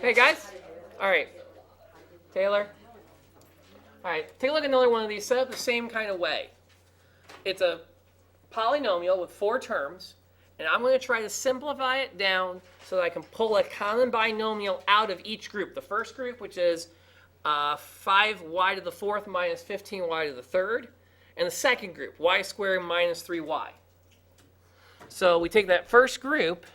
Okay, guys? All right. Taylor? All right, take a look at another one of these. Set up the same kind of way. It's a polynomial with 4 terms, and I'm going to try to simplify it down so that I can pull a common binomial out of each group. The first group, which is 5y to the 4th minus 15y to the 3rd, and the second group, y squared minus 3y. So we take that first group,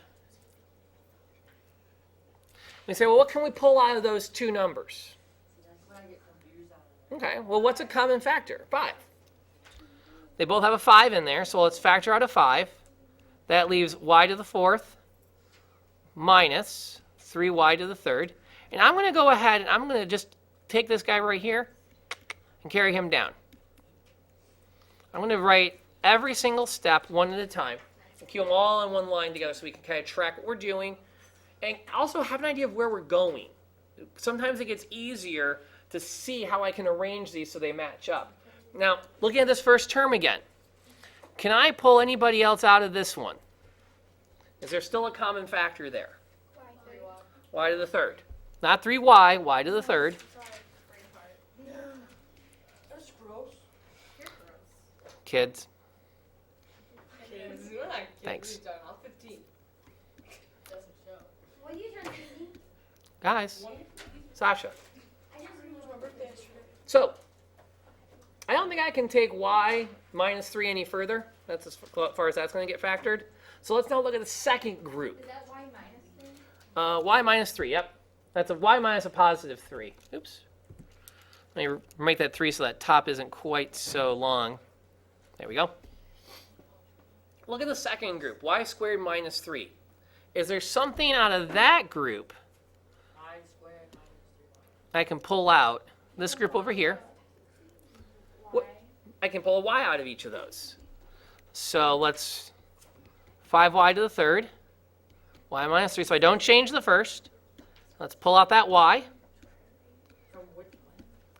we say, well, what can we pull out of those two numbers? Okay, well, what's a common factor? 5. They both have a 5 in there, so let's factor out a 5. That leaves y to the 4th minus 3y to the 3rd. And I'm going to go ahead and I'm going to just take this guy right here and carry him down. I'm going to write every single step one at a time and keep them all on one line together so we can kind of track what we're doing and also have an idea of where we're going. Sometimes it gets easier to see how I can arrange these so they match up. Now, looking at this first term again, can I pull anybody else out of this one? Is there still a common factor there? Y to the 3rd. Not 3y, y to the 3rd. That's gross. Kids. Kids. Thanks. All 15. Doesn't show. What are you trying to do? Guys. Sasha. I just My birthday yesterday. So, I don't think I can take y minus 3 any further. That's as far as that's going to get factored. So let's now look at the second group. Is that y minus 3? Y minus 3, yep. That's a y minus a positive 3. Oops. Let me make that 3 so that top isn't quite so long. There we go. Look at the second group, y squared minus 3. Is there something out of that group Y squared minus 3y. I can pull out? This group over here. What? I can pull a y out of each of those. So let's 5y to the 3rd, y minus 3. So I don't change the first. Let's pull out that y, From which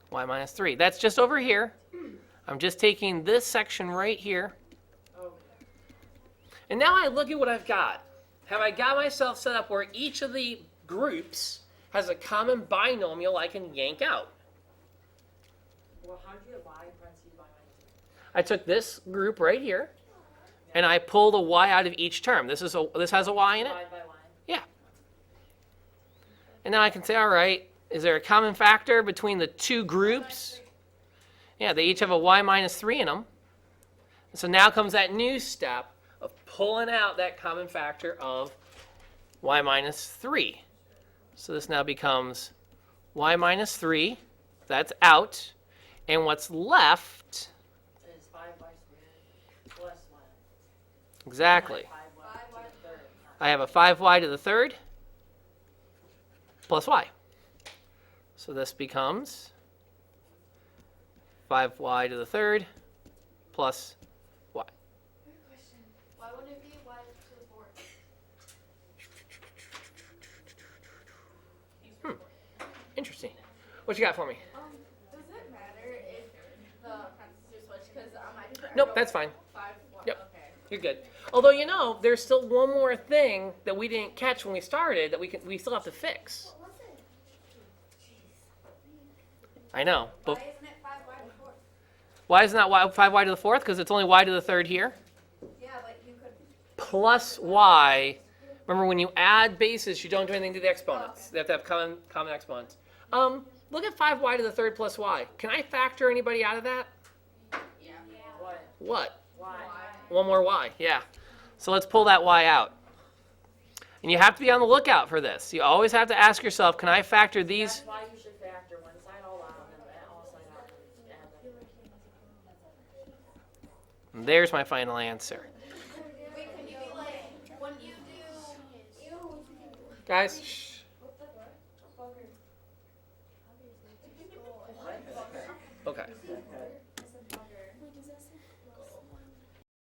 one? y minus 3. That's just over here. I'm just taking this section right here. Oh, And now I look at what I've got. Have I got myself set up where each of the groups has a common binomial I can yank out? well, how do you get y in parentheses y minus 3? I took this group right here, and I pulled a y out of each term. This has a y in it. Divide by line. Yeah. And now I can say, all right, is there a common factor between the two groups? Yeah, they each have a y minus 3 in them. And so now comes that new step of pulling out that common factor of y minus 3. So this now becomes y minus 3. That's out. And what's left, Is 5y squared plus 1. exactly, 5y to the 3rd. I have a 5y to the 3rd plus y. So this becomes 5y to the 3rd plus y. Question. Why wouldn't it be y to the 4th? Interesting. What you got for me? Does it matter if the parentheses switch? Because I just Nope, that's fine. 5. Yep. Okay. You're good. Although, you know, there's still one more thing that we didn't catch when we started that we still have to fix. What was it? I know. But Why isn't it 5y to the 4th? why isn't that 5y to the 4th? Because it's only y to the 3rd here. Yeah, but you could. Plus y. Remember, when you add bases, you don't do anything to the exponents. They have to have common exponents. Look at 5y to the 3rd plus y. Can I factor anybody out of that? Yeah. What? What? Y. One more y, yeah. So let's pull that y out. And you have to be on the lookout for this. You always have to ask yourself, can I factor these? That's why you should factor one side all out and then all side out and add them. And there's my final answer. Wait, can you be like, when you do. Guys, shh. Okay.